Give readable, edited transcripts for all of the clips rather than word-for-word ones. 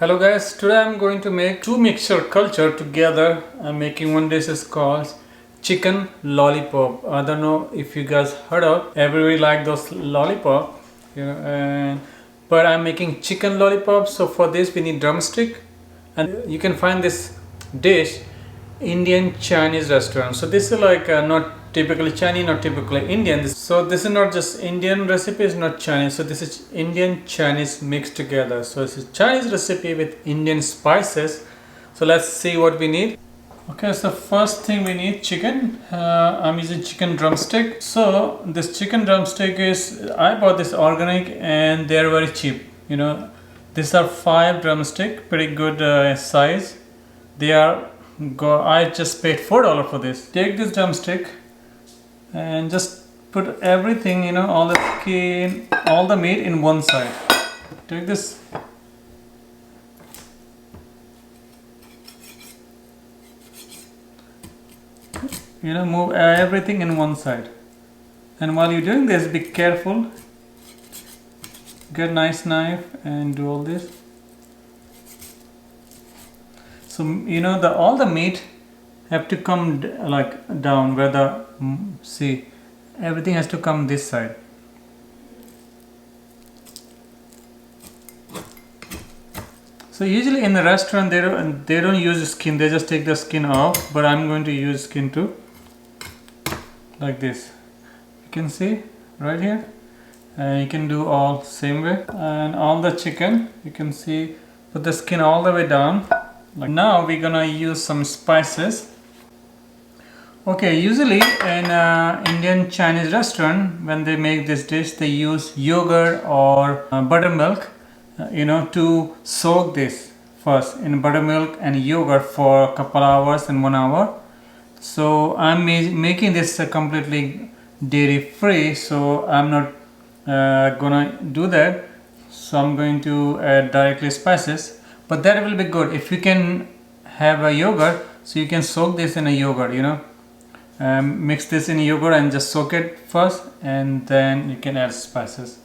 Hello guys, today I'm going to make two mixture culture together. I'm making one dish is called chicken lollipop. I don't know if you guys heard of. Everybody like those lollipop, but I'm making chicken lollipop. So for this we need drumstick, and you can find this dish Indian Chinese restaurant. So this is like not typically Chinese, not typically Indian. So this is not just Indian recipe, it's not Chinese. So this is Indian Chinese mixed together. So it's a Chinese recipe with Indian spices. So let's see what we need. Okay, so first thing we need chicken. I'm using chicken drumstick. So this chicken drumstick is, I bought this organic and they're very cheap. These are 5 drumstick, pretty good size. They are I just paid $4 for this. Take this drumstick and just put everything, all the skin, all the meat in one side. Take this. Move everything in one side. And while you're doing this, be careful. Get a nice knife and do all this. So all the meat have to come like down where the see everything has to come this side. So usually in the restaurant they don't use the skin, they just take the skin off, but I'm going to use skin too, like this. You can see right here, and you can do all same way. And all the chicken, you can see, put the skin all the way down. Like now we're gonna use some spices. Okay, usually in Indian Chinese restaurant, when they make this dish, they use yogurt or buttermilk, to soak this first in buttermilk and yogurt for a couple hours and 1 hour. So I'm making this completely dairy free, so I'm not gonna do that. So I'm going to add directly spices. But that will be good if you can have a yogurt, so you can soak this in a yogurt, mix this in yogurt and just soak it first, and then you can add spices.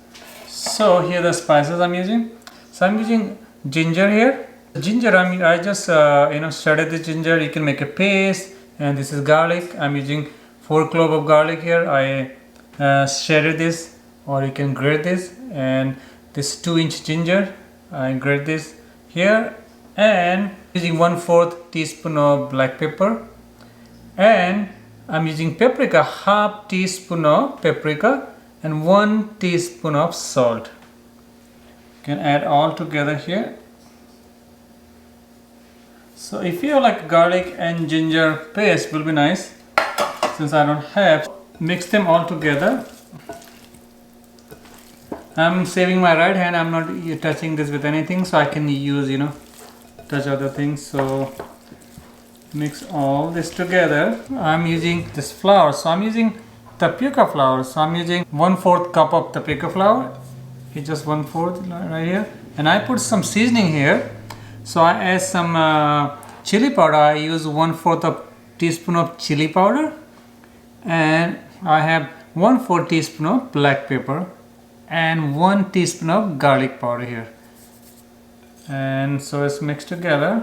So here are the spices I'm using. So I'm using ginger here. Ginger, I just shredded the ginger. You can make a paste, and this is garlic. I'm using 4 cloves of garlic here. I shredded this, or you can grate this, and this 2-inch ginger. I grate this here, and using 1/4 teaspoon of black pepper, and I'm using paprika, half teaspoon of paprika, and 1 teaspoon of salt. You can add all together here. So if you like garlic and ginger paste will be nice, since I don't have, mix them all together. I'm saving my right hand, I'm not touching this with anything, so I can use, touch other things. So mix all this together. I'm using this flour, so I'm using tapioca flour. So I'm using 1/4 cup of tapioca flour. It's just 1/4 right here. And I put some seasoning here. So I add some chili powder. I use 1/4 of teaspoon of chili powder. And I have 1/4 teaspoon of black pepper. And 1 teaspoon of garlic powder here, and so it's mixed together.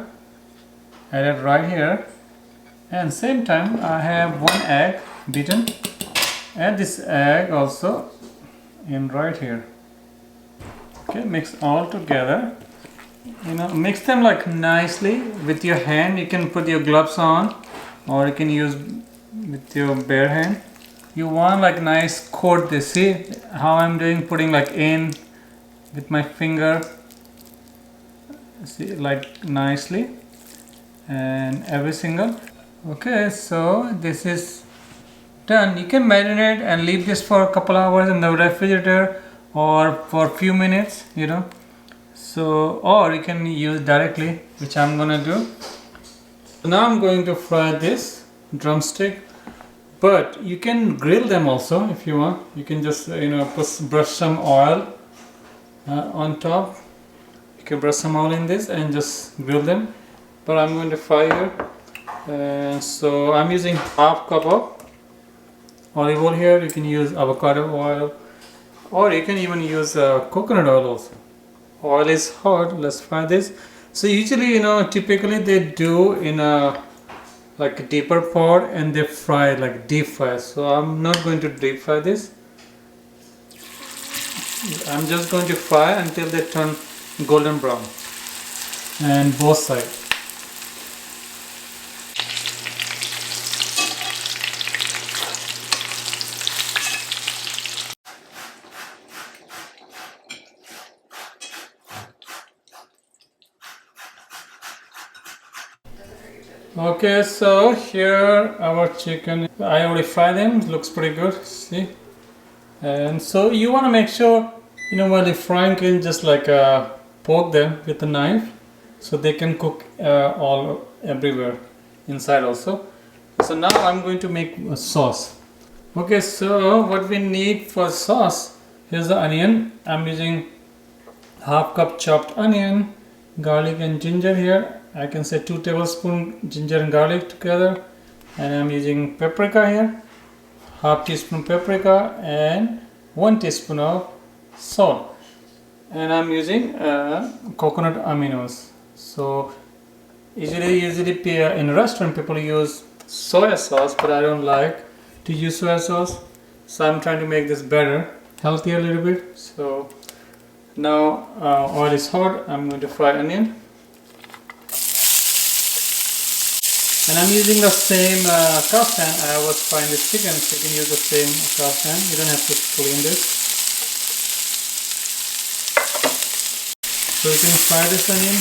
Add it right here, and same time I have 1 egg beaten. Add this egg also in right here. Okay, mix all together. Mix them like nicely with your hand. You can put your gloves on, or you can use with your bare hand. You want like nice coat this. See how I'm doing, putting like in with my finger. See, like nicely, and every single. Okay, so this is done. You can marinate and leave this for a couple hours in the refrigerator, or for a few minutes, So, or you can use directly, which I'm gonna do. So now I'm going to fry this drumstick. But you can grill them also if you want. You can just brush some oil on top. You can brush some oil in this and just grill them. But I'm going to fry here. So I'm using half cup of olive oil here. You can use avocado oil, or you can even use coconut oil also. Oil is hot. Let's fry this. So usually, typically they do in a like a deeper pot and they fry like deep fry. So I'm not going to deep fry this. I'm just going to fry until they turn golden brown and both sides. Okay, so here our chicken, I already fried them, looks pretty good, see. And so you want to make sure, while you're frying, you can just like poke them with a knife so they can cook all everywhere inside also. So now I'm going to make a sauce. Okay, so what we need for sauce, here's the onion. I'm using half cup chopped onion, garlic and ginger here. I can say 2 tablespoons ginger and garlic together, and I'm using paprika here, half teaspoon paprika and 1 teaspoon of salt, and I'm using coconut aminos. So usually in a restaurant people use soya sauce, but I don't like to use soya sauce, so I'm trying to make this better, healthier a little bit. So now oil is hot. I'm going to fry onion. And I'm using the same cast pan I was frying this chicken, so you can use the same cast pan. You don't have to clean this. So you can fry this onion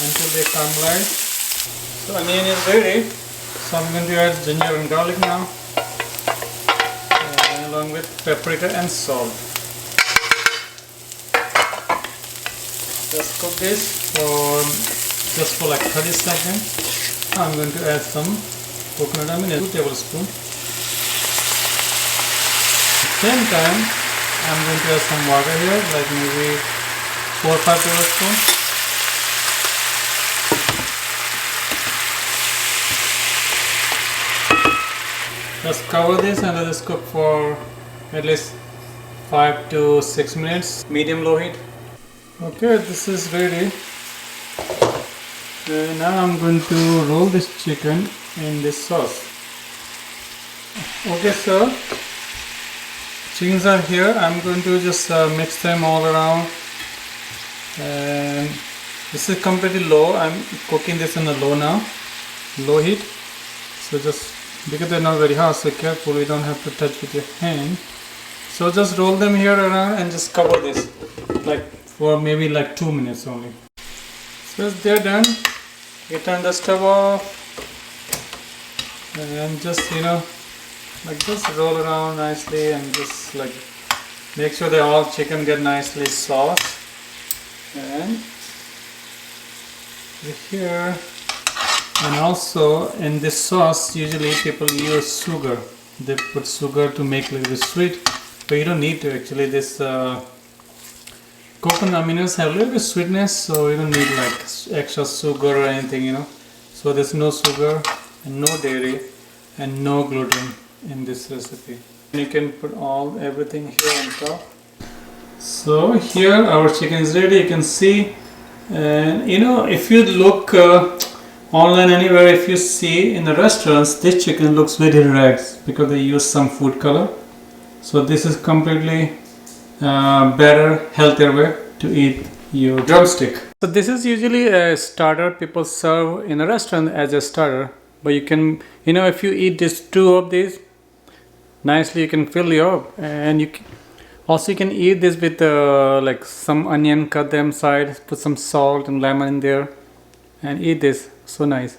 until they caramelize. So onion is ready. So I'm going to add ginger and garlic now, and along with paprika and salt. Just cook this for like 30 seconds. I'm going to add some coconut aminos, 2 tablespoons. At the same time, I'm going to add some water here, like maybe 4 or 5 tablespoons. Just cover this and let this cook for at least 5 to 6 minutes, medium-low heat. Okay, this is ready. Now I'm going to roll this chicken in this sauce. Okay, so chickens are here. I'm going to just mix them all around, and this is completely low. I'm cooking this in a low heat. So just because they're not very hot, so careful, you don't have to touch with your hand. So just roll them here around and just cover this like for maybe like 2 minutes only. So they're done. You turn the stove off and just just roll around nicely and just like make sure that all chicken get nicely sauced. And here, and also in this sauce usually people use sugar. They put sugar to make a little bit sweet, but you don't need to actually. This coconut aminos have a little bit of sweetness, so you don't need like extra sugar or anything, So there's no sugar and no dairy and no gluten in this recipe. You can put everything here on top. So here our chicken is ready. You can see, and if you look online anywhere, if you see in the restaurants, this chicken looks very red because they use some food color. So this is completely better, healthier way to eat your drumstick. So this is usually a starter people serve in a restaurant as a starter, but you can, if you eat this 2 of these nicely, you can fill you up, and you can eat this with like some onion, cut them side, put some salt and lemon in there, and eat this. So nice.